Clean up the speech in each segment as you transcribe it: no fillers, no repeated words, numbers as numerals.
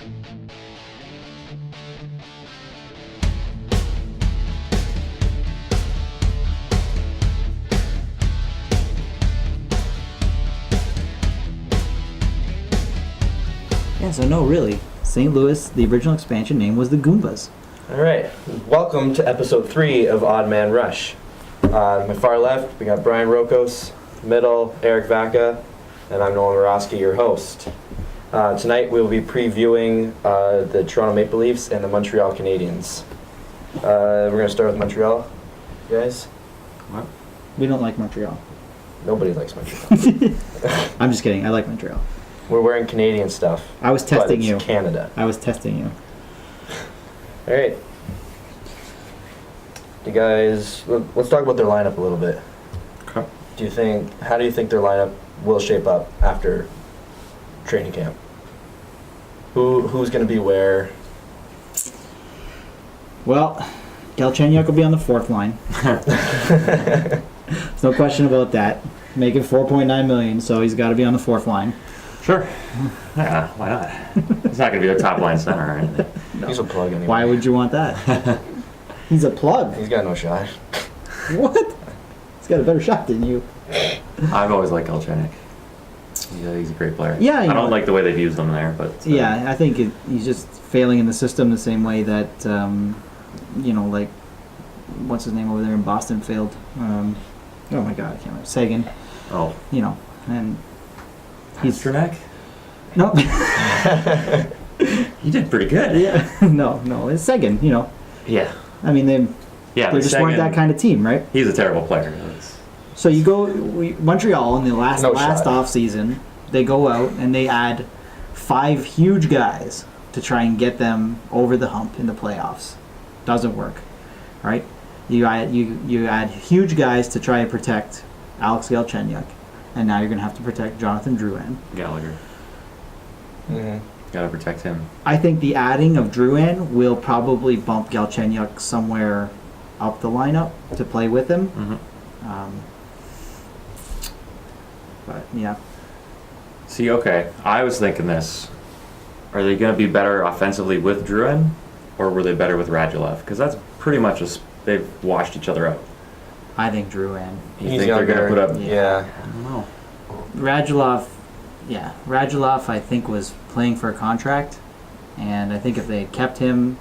Yeah, so no, really. St. Louis, the original expansion name was the Goombas. Alright, welcome to episode 3 of Odd Man Rush. On my far left, we got Brian Rokos, middle, Eric Vaca, and I'm Nolan Morosky, your host. Tonight we'll be previewing the Toronto Maple Leafs and the Montreal Canadiens. We're going to start with Montreal, guys. What? We don't like Montreal. Nobody likes Montreal. I'm just kidding, I like Montreal. We're wearing Canadian stuff. I was testing but it's you. Canada. I was testing you. Alright. You guys, let's talk about their lineup a little bit. Okay. How do you think their lineup will shape up after training camp? Who's going to be where? Well, Galchenyuk will be on the fourth line. There's no question about that. Making $4.9 million, so he's got to be on the fourth line. Sure. Yeah, why not? He's not going to be a top line center or anything. No. He's a plug anyway. Why would you want that? He's a plug. He's got no shot. What? He's got a better shot than you. I've always liked Galchenyuk. He's a great player. Yeah, I don't like the way they've used him there, but yeah, I think he's just failing in the system the same way that like what's his name over there in Boston failed. Oh my God, I can't remember. Sagan. Oh. And he's Pastrnak? no. He did pretty good. Yeah. No, it's Sagan. Yeah. I mean they But just weren't that kind of team, right? He's a terrible player. So you go Montreal in the last shot. off season. They go out and they add 5 huge guys to try and get them over the hump in the playoffs. Doesn't work, right? You add huge guys to try and protect Alex Galchenyuk, and now you're going to have to protect Jonathan Drouin. Gallagher. Mm-hmm. Gotta protect him. I think the adding of Drouin will probably bump Galchenyuk somewhere up the lineup to play with him. Mm-hmm. But yeah. See, okay, I was thinking this. Are they going to be better offensively with Drouin, or were they better with Radulov? Because that's pretty much they've washed each other out. I think Drouin. You think they're going to put up? Yeah. I don't know. Radulov, I think was playing for a contract, and I think if they had kept him,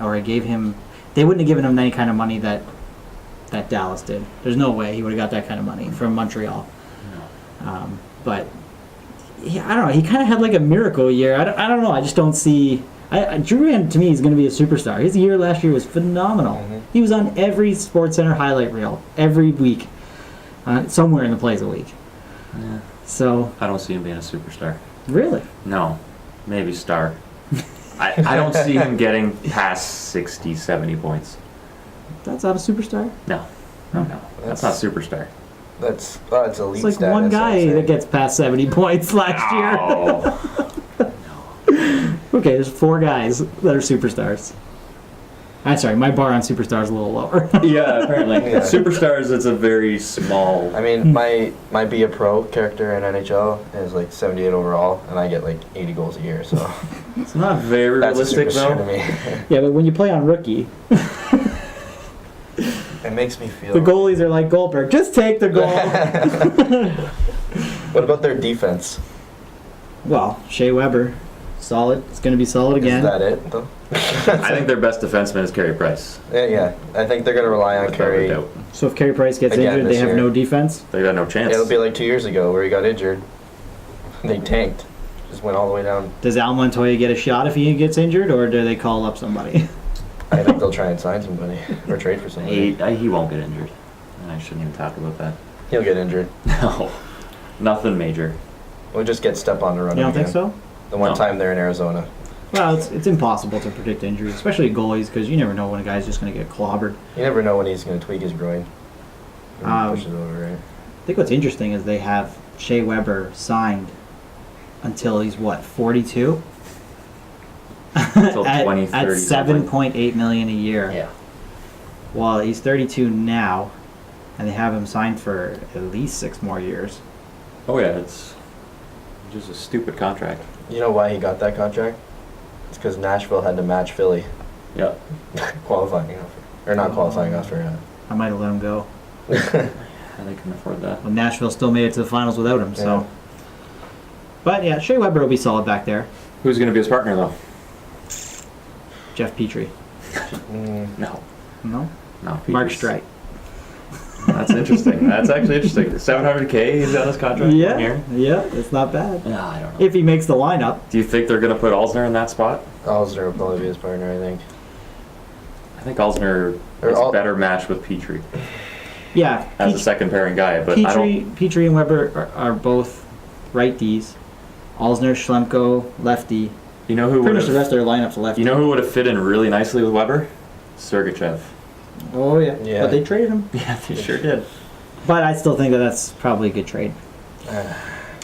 or gave him, they wouldn't have given him any kind of money that Dallas did. There's no way he would have got that kind of money from Montreal. No. But yeah, I don't know. He kind of had like a miracle year. I don't know. I just don't see. Drouin to me is going to be a superstar. His year last year was phenomenal. Mm-hmm. He was on every SportsCenter highlight reel every week, somewhere in the plays a week. Yeah. So I don't see him being a superstar. really, No. Maybe star. I don't see him getting past 60, 70 points. that's not a superstar. No. That's not superstar. It's elite It's like status, one I'd guy say. that gets past 70 points last year. No. Okay, there's 4 guys that are superstars. I'm sorry, my bar on superstars is a little lower. Yeah, apparently. Yeah. Superstars, it's a very small... I mean, my Be a Pro character in NHL is like 78 overall, and I get like 80 goals a year, so It's not very that's a realistic, superstar to though. me. Yeah, but when you play on rookie, It makes me feel... the goalies are like Goldberg. Just take the goal. What about their defense? Well, Shea Weber, solid. It's going to be solid again. Is that it, though? I think their best defenseman is Carey Price. Yeah. I think they're going to rely on Without a Carey. doubt. So if Carey Price gets Again injured, this they have year. no defense? They got no chance. It'll be like 2 years ago where he got injured. They tanked. Just went all the way down. Does Al Montoya get a shot if he gets injured, or do they call up somebody? I think they'll try and sign somebody or trade for somebody. He won't get injured. I shouldn't even talk about that. He'll get injured. No. Nothing major. We'll just get step on the run You don't again. think so? The one No. time they're in Arizona. Well, it's impossible to predict injuries, especially goalies, because you never know when a guy's just going to get clobbered. You never know when he's going to tweak his groin. When he pushes over, right? I think what's interesting is they have Shea Weber signed until he's, 42? Until at 2030 $7.8 million a year. Yeah. Well, he's 32 now, and they have him signed for at least 6 more years. Oh, yeah, it's just a stupid contract. You know why he got that contract? It's because Nashville had to match Philly Yep. qualifying offer. Or not qualifying offer. I might have let him go. And they can afford that. Well, Nashville still made it to the finals without him. So, Yeah. but yeah, Shea Weber will be solid back there. Who's going to be his partner, though? Jeff Petrie. No. No. No. Mark Peters. Streit. That's interesting. That's actually interesting. $700K, he's on his contract Yeah. 1 year. Yeah, it's not bad. Yeah, I don't know. If he makes the lineup. Do you think they're going to put Alsner in that spot? Alsner will probably be his partner, I think. I think Alsner Or is Al- a better match with Petrie Yeah. as a second pairing guy, but I don't. Petrie and Weber are both right Ds. Alsner, Schlemko, lefty. You know who Pretty would much the have? rest of their lineup's lefty. You know who would have fit in really nicely with Weber? Sergachev. Oh yeah. Yeah. But they traded him. Yeah, they sure did. But I still think that that's probably a good trade.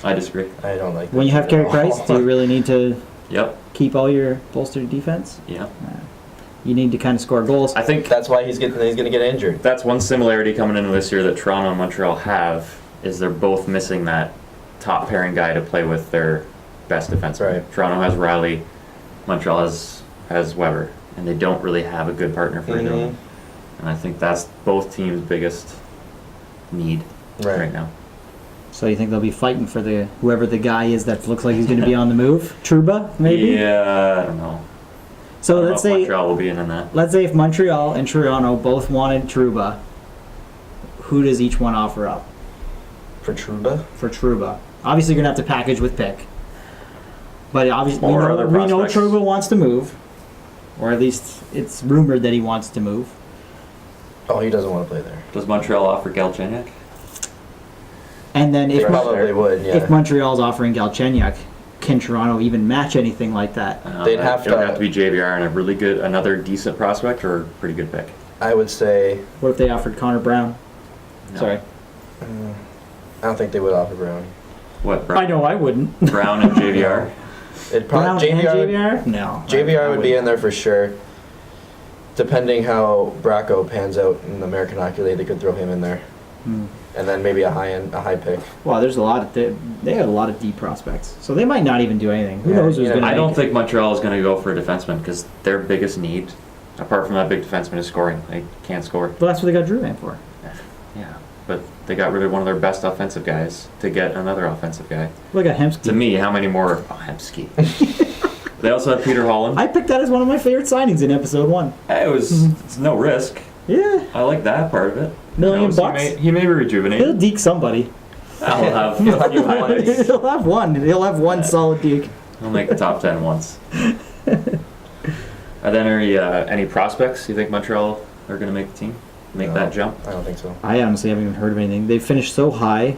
I disagree. I don't like When you have that Carey at Price, all. do you really need to Yep. keep all your bolstered defense? Yeah. You need to kind of score goals. I think That's why he's going to get injured. that's one similarity coming into this year that Toronto and Montreal have is they're both missing that top pairing guy to play with their best defenseman. Right. Toronto has Riley, Montreal has Weber, and they don't really have a good partner for either of them. And I think that's both teams' biggest need right now. So you think they'll be fighting for the whoever the guy is that looks like he's going to be on the move? Trouba, maybe? Yeah, I don't know. So I don't let's know if say Montreal will be in that. let's say if Montreal and Toronto both wanted Trouba, who does each one offer up For Trouba? for Trouba? Obviously, you're going to have to package with pick. But obviously, Or other we know prospects. Trouba wants to move, or at least it's rumored that he wants to move. Oh, he doesn't want to play there. Does Montreal offer Galchenyuk? And then They if probably would, yeah. if Montreal's offering Galchenyuk, can Toronto even match anything like that? They'd have It would to- have to be JVR and a really good, another decent prospect or a pretty good pick. I would say, What if they offered Connor Brown? No. Sorry, I don't think they would offer Brown. What? Brown, I know I wouldn't. Brown and JVR. It'd Brown probably and JVR? No. JVR I would be wouldn't. in there for sure. Depending how Bracco pans out in the American Hockey League, they could throw him in there, Hmm. and then maybe a high pick. Well, there's a lot of they have a lot of deep prospects, so they might not even do anything. Who Yeah, knows who's yeah. going to? I don't think Montreal is going to go for a defenseman because their biggest need, apart from that big defenseman, is scoring. They can't score. Well, that's what they got Drew Van for. Yeah, but they got rid of one of their best offensive guys to get another offensive guy. Look at Hemsky. To me, how many more? Oh, Hemsky. They also have Peter Holland. I picked that as one of my favorite signings in episode 1. Hey, it's no risk. Yeah, I like that part of it. million He bucks. may be He'll rejuvenated. deke somebody. I'll have He'll a have few one. highlights. He'll have one. He'll have one solid deke. He'll make the top 10 once. Are there any prospects you think Montreal are going to make the team? Make No, that jump? I don't think so. I honestly haven't even heard of anything. They've finished so high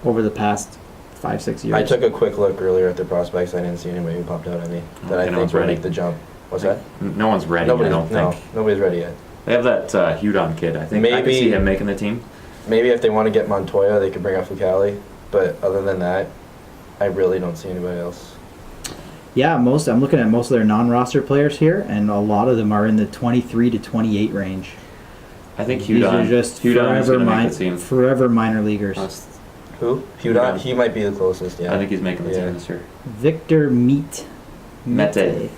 over the past 5-6 years. I took a quick look earlier at their prospects. I didn't see anybody who popped out at me that I Okay, no think one's will ready. make the jump. What's that? No one's ready, I don't no, think. nobody's ready yet. They have that Hudon kid. I think I could Maybe- see him making the team. Maybe if they want to get Montoya, they could bring up Fucali. But other than that, I really don't see anybody else. Yeah, I'm looking at most of their non-roster players here, and a lot of them are in the 23 to 28 range. I think These are Hudon just is going to make the team. forever minor leaguers. Who? Hudon. Hudon? He might be the closest, yeah. I think he's making the Yeah. team this year. Victor Mete. Mete.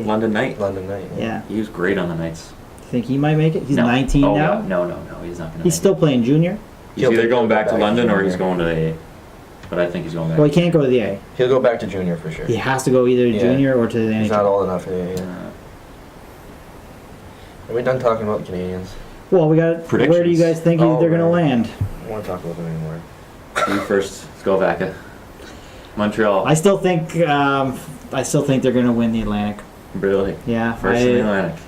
London Knight. London Knight. Yeah. He was great on the Knights. Think he might make it? He's No. 19 Oh, now. No, he's not going to. He's still playing junior. He's either going back to London or he's going to the A. But I think he's going back. Well, he can't go to the A. He'll go back to junior for sure. He has to go either to Yeah. junior or to the He's not NHL. old enough. Yeah. Are we done talking about Canadians? Well, we got. Where do you Predictions. guys think Oh, they're going to right. land? I don't want to talk about them anymore. You first. Let's go Vaca. Montreal. I still think they're going to win the Atlantic. Really? Yeah, First in the Atlantic.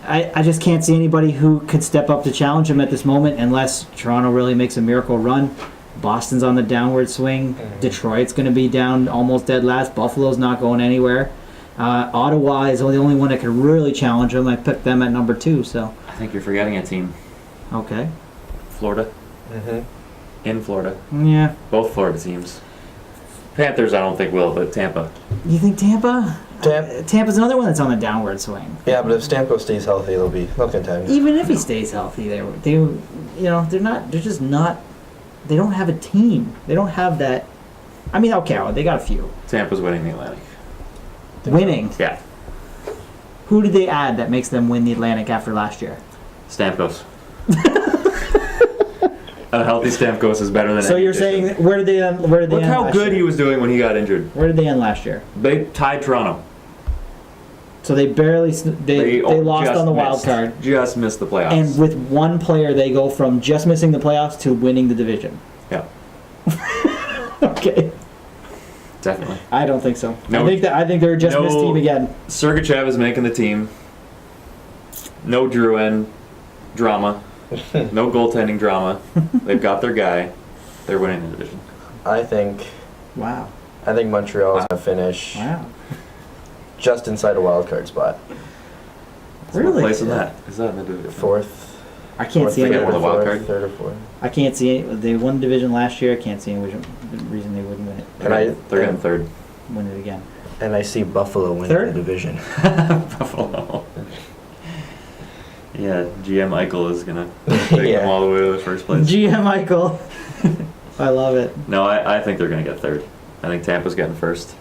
I just can't see anybody who could step up to challenge him at this moment unless Toronto really makes a miracle run. Boston's on the downward swing. Mhm. Detroit's going to be down almost dead last. Buffalo's not going anywhere. Ottawa is the only one that could really challenge them. I picked them at number 2, so I think you're forgetting a team. okay. Florida. Mm-hmm. In Florida. Yeah. Both Florida teams. Panthers, I don't think will, but Tampa. You think Tampa? Tampa. Tampa's another one that's on the downward swing. Yeah, but if Stamkos stays healthy, they'll contend. Even if he stays healthy, they're just not. They don't have a team. They don't have that. I mean, okay, well, they got a few. Tampa's winning the Atlantic. Winning. Yeah. Who did they add that makes them win the Atlantic after last year? Stamkos. A healthy Stamkos is better than. So any you're addition. saying where did they end? Where did they Look end how last good year? he was doing when he got injured. Where did they end last year? They tied Toronto. So they barely they lost just on the wild missed. card, Just missed the playoffs. and with one player they go from just missing the playoffs to winning the division. Yeah, Okay, definitely. I don't think so. No- I think they're a just missed team again. Sergachev is making the team. No Drouin drama. No goaltending drama. They've got their guy. They're winning the division. I think Wow, Montreal is going to finish wow, just inside a wild card spot. What really? place in that? Is that in the division? Fourth. I can't see Forget any. one of the wild card. Third or fourth. I can't see any. They won the division last year. I can't see any reason they wouldn't win it. They're getting third. Win it again. And I see Buffalo winning Third? the division. Buffalo. Yeah, GM Eichel is gonna take Yeah. them all the way to the first place. GM Michael. I love it. No, I think they're gonna get third. I think Tampa's getting first,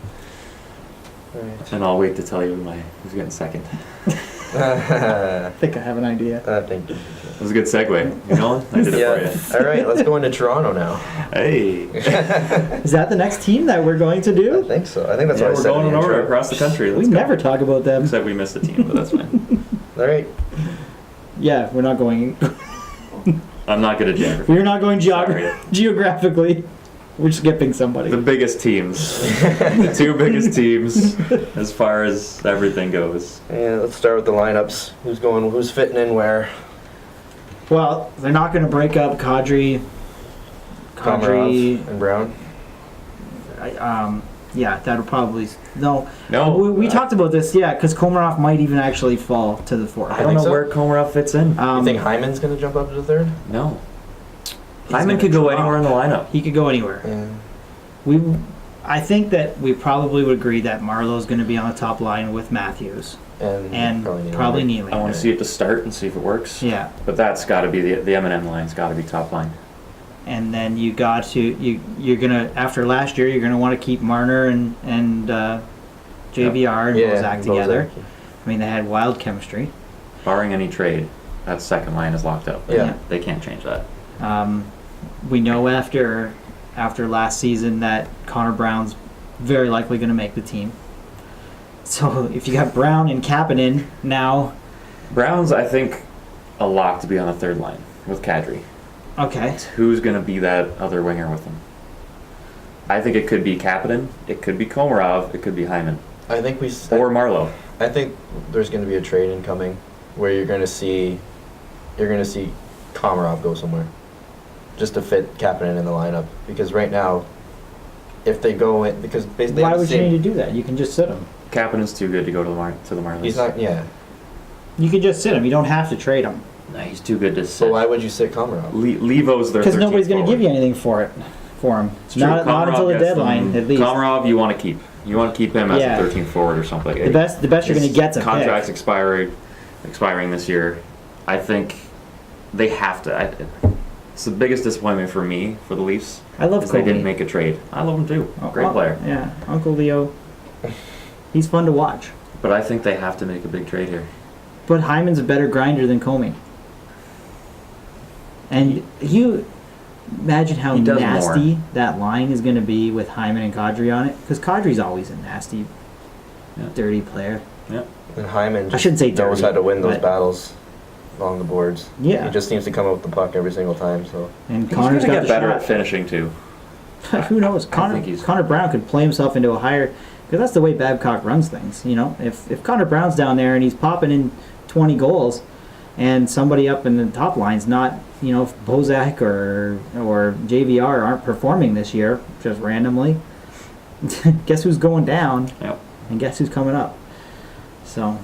Right. and I'll wait to tell you who's getting second. I think I have an idea. I think. That was a good segue. You know, I did it Yeah. for All right, let's go into Toronto now. you. Hey, Is that the next team that we're going to I do? think so. I think that's yeah, what I we're said. going in in the order intro. across the country. We Let's go. never talk about them. Except we missed a team, but that's fine. All right. Yeah, we're not going. I'm not good at geography. We're not going Sorry. geographically. We're skipping somebody. The biggest teams, the two biggest teams, as far as everything goes. Yeah, let's start with the lineups. Who's fitting in where? Well, they're not going to break up Kadri. Komarov and Brown. Yeah, that would probably no. No, We talked about this, yeah, because Komarov might even actually fall to the fourth. I don't think know so. where Komarov fits in. You think Hyman's going to jump up to the third? No, he's Hyman gonna could go drop. anywhere in the lineup. He could go anywhere. Yeah. I think that we probably would agree that Marlowe's going to be on the top line with Matthews And probably Neely. I want to see it to start and see if it works. Yeah, But that's got to be the M&M line's got to be top line. and then you're gonna after last year you're gonna want to keep Marner and JVR and Bozak together. I mean they had wild chemistry. Barring any trade, that second line is locked up. Yeah. They can't change that. We know after last season that Connor Brown's very likely going to make the team. So if you got Brown and Kapanen now, Brown's, I think, a lock to be on the third line with Kadri. okay, Who's going to be that other winger with him? I think it could be Kapanen, it could be Komarov, it could be Hyman, I think or Marlowe. I think there's going to be a trade incoming where you're going to see Komarov go somewhere just to fit Kapanen in the lineup, because right now if they go in, because basically why would you need to do that? You can just sit him. Kapanen's too good to go to the Marlies. He's not. Yeah. You can just sit him. You don't have to trade him Nah, he's too good to sit. So why would you sit Komarov? Levo's their because 13th nobody's going to give forward. you anything for him. It's true. Not Komarov until the gets deadline them- at least. Komarov, you want to keep. You want to keep him as Yeah. a 13th forward or something. The best you're going to get's a contract's pick. expiring this year. I think they have to. It's the biggest disappointment for me for the Leafs. I love is they Kobe. didn't make a trade. I love him too. Great player. Yeah, Uncle Leo. He's fun to watch. But I think they have to make a big trade here. But Hyman's a better grinder than Comey. And you imagine how He does nasty more. that line is going to be with Hyman and Kadri on it? Because Kadri's always a nasty, Yeah. dirty player. And Hyman just shouldn't say knows dirty, how to win those but- battles along the boards. Yeah. He just seems to come up with the puck every single time. So And He's Connor's gonna got get the better shot. at finishing too. Who knows? think Connor Brown could play himself into a higher... Because that's the way Babcock runs things, you know? If Connor Brown's down there and he's popping in 20 goals and somebody up in the top line's not, you know, if Bozak or JVR aren't performing this year, just randomly, guess who's going down? Yep. And guess who's coming up? So...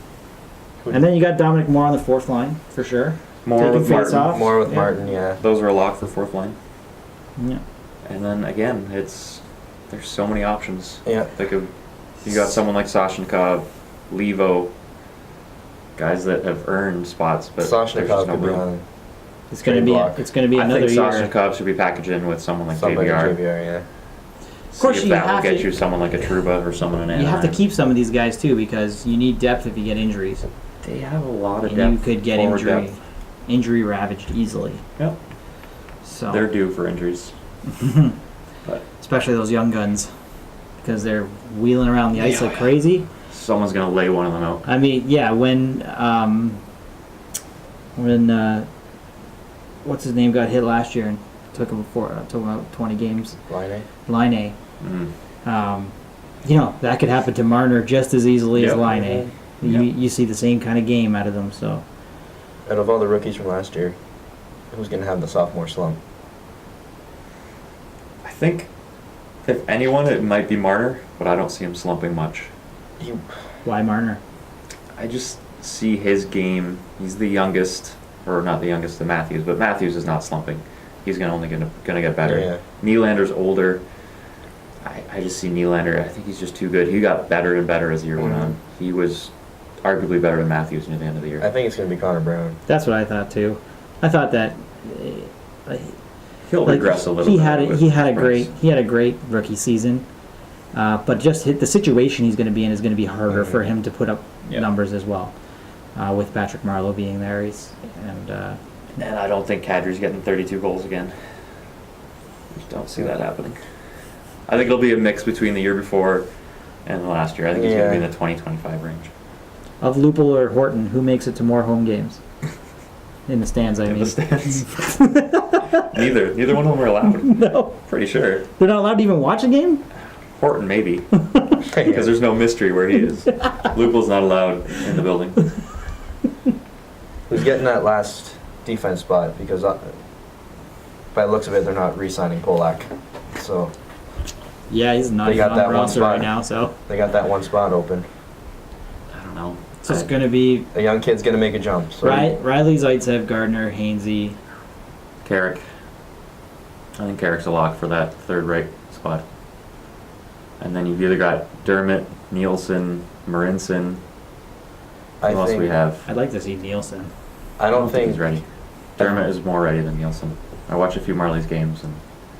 And then you got Dominic Moore on the fourth line, for sure. More Taking with face Martin. off. more with Yeah. Martin, yeah. Those are a lock for fourth line. Yeah. And then again, there's so many options. Yeah. You got someone like Sashnikov, Levo, guys that have earned spots, but there's just Sashnikov no could be room. on It's going to Trade be block. It's going to be I another think year. Sashnikov should be packaged in with someone like somebody JVR. JVR, yeah. course, if you that will have get to- you someone like a Trouba or someone in You have to Anaheim. keep some of these guys too because you need depth if you get injuries. They have a lot of And depth. you could get forward depth. injury ravaged easily. Yep. So They're due for injuries. But especially those young guns because they're wheeling around the ice like crazy. someone's gonna lay one of them out. I mean, yeah, when what's his name got hit last year and took him out 20 games. Line Mm. You know that could happen to Marner just as easily as Yep. Line You see the same kind of game out of them. So Out of all the rookies from last year, who's going to have the sophomore slump? I think if anyone, it might be Marner, but I don't see him slumping much. why Marner? I just see his game. He's the youngest, or not the youngest of Matthews, but Matthews is not slumping. He's only gonna get better. Yeah. Nylander's older. I just see Nylander. I think he's just too good. He got better and better as the year went on. He was arguably better than Matthews near the end of the year. I think it's going to be Connor Brown. That's what I thought too. I thought that He'll regress a little. He bit had with he had a Prince. great rookie season, but just the situation he's going to be in is going to be harder for him to put up Yeah. numbers as well. With Patrick Marleau being there, And I don't think Kadri's getting 32 goals again. Just don't see that happening. I think it'll be a mix between the year before and the last year. I think he's going to be in the 20-25 range. of Lupul or Horton, who makes it to more home games? In the stands, I In mean. the stands. Neither one of them are allowed. No, Pretty sure. they're not allowed to even watch a game. Horton maybe, because there's no mystery where he is. Lupul's not allowed in the building. Who's getting that last defense spot? Because by the looks of it, they're not re-signing Polak. So Yeah, he's not They even got on that the one roster spot. right now, so they got that one spot open. I don't know. it's just going to be A young kid's going to make a jump. So Riley, Zaitsev, Gardner, Hainsey. Carrick. I think Carrick's a lock for that third right spot. And then you've either got Dermott, Nielsen, Marinson. Who I else think we have? I'd like to see Nielsen. I don't think he's ready. Dermott is more ready than Nielsen. I watched a few Marley's games and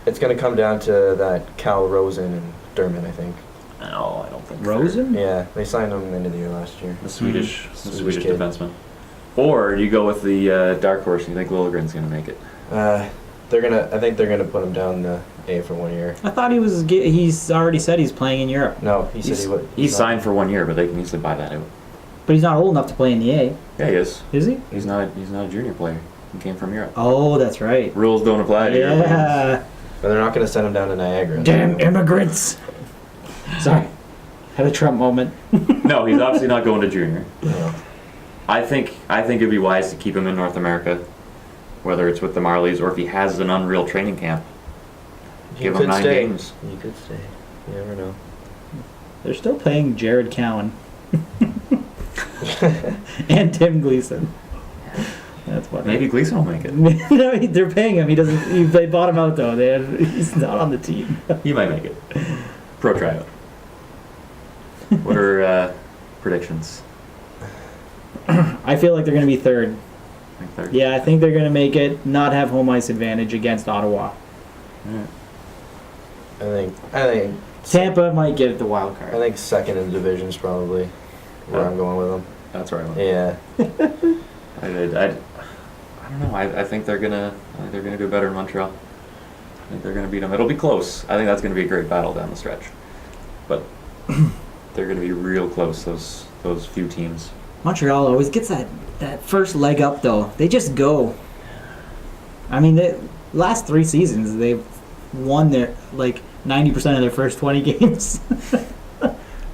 it's going to come down to that Cal Rosen and Dermott. I think. no, I don't think Rosen? Yeah, they signed him into the year last year. The Swedish, Swedish Swedish kid. defenseman. Or you go with the dark horse and you think Liljegren's going to make it. I think they're gonna put him down the A for 1 year. I thought he's already said he's playing in Europe, No, he said he would. He's signed for 1 year, but they can easily buy that out. but he's not old enough to play in the A, Yeah, he is. is he? He's not a junior player. He came from Europe. Oh, that's right. Rules don't apply to Europeans. Yeah. But they're not gonna send him down to Niagara. Damn immigrants. Sorry. Had a Trump moment. No, he's obviously not going to junior. No. I think it'd be wise to keep him in North America, whether it's with the Marlies or if he has an unreal training camp. He Give him could 9 stay. games. He could stay. You never know. They're still paying Jared Cowan and Tim Gleason. That's what. Maybe Gleason will make it. No, they're paying him. He doesn't. They bought him out though. He's not on the team. He might make it. Pro tryout. What are predictions? I feel like they're going to be third. I think they're- Yeah, I think they're going to make it. Not have home ice advantage against Ottawa. Yeah. I think Tampa might get it the wild card. I think second in the division is probably where Yeah. I'm going with them. That's where I went. Yeah. I don't know. I think they're gonna do better in Montreal. I think they're gonna beat them. It'll be close. I think that's gonna be a great battle down the stretch. But they're gonna be real close. Those few teams. Montreal always gets that first leg up though. They just go. I mean, the last 3 seasons they've won their 90% of their first 20 games.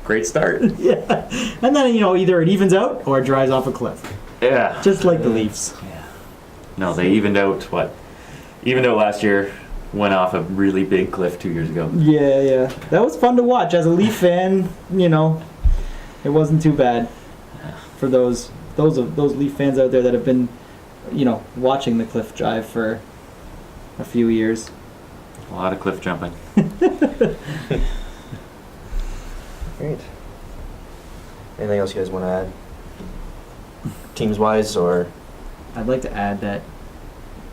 Great start. Yeah, and then either it evens out or it drives off a cliff, Yeah. just like the Leafs. No, they evened out last year. Went off a really big cliff 2 years ago. Yeah, that was fun to watch as a Leaf fan. It wasn't too bad for those Leaf fans out there that have been, watching the cliff drive for a few years. A lot of cliff jumping. Great. Anything else you guys want to add? Teams wise or I'd like to add that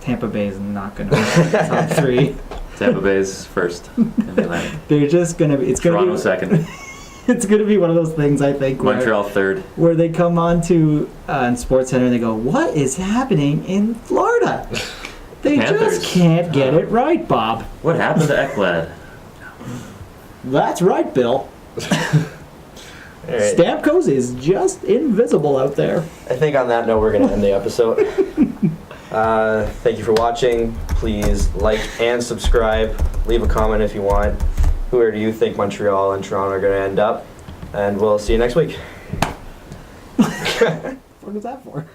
Tampa Bay is not going to top 3. Tampa Bay's first in the Atlantic. They're just gonna be. It's gonna Toronto be. second. It's gonna be one of those things, I think. Montreal third. Where they come on to Sports Center and they go, "What is happening in Florida? They Panthers. just can't get it right, Bob." What happened to Ekblad? That's right, Bill. All right. Stamkos is just invisible out there. I think on that note, we're going to end the episode. Thank you for watching. Please like and subscribe. Leave a comment if you want. Where do you think Montreal and Toronto are going to end up? And we'll see you next week. What was that for?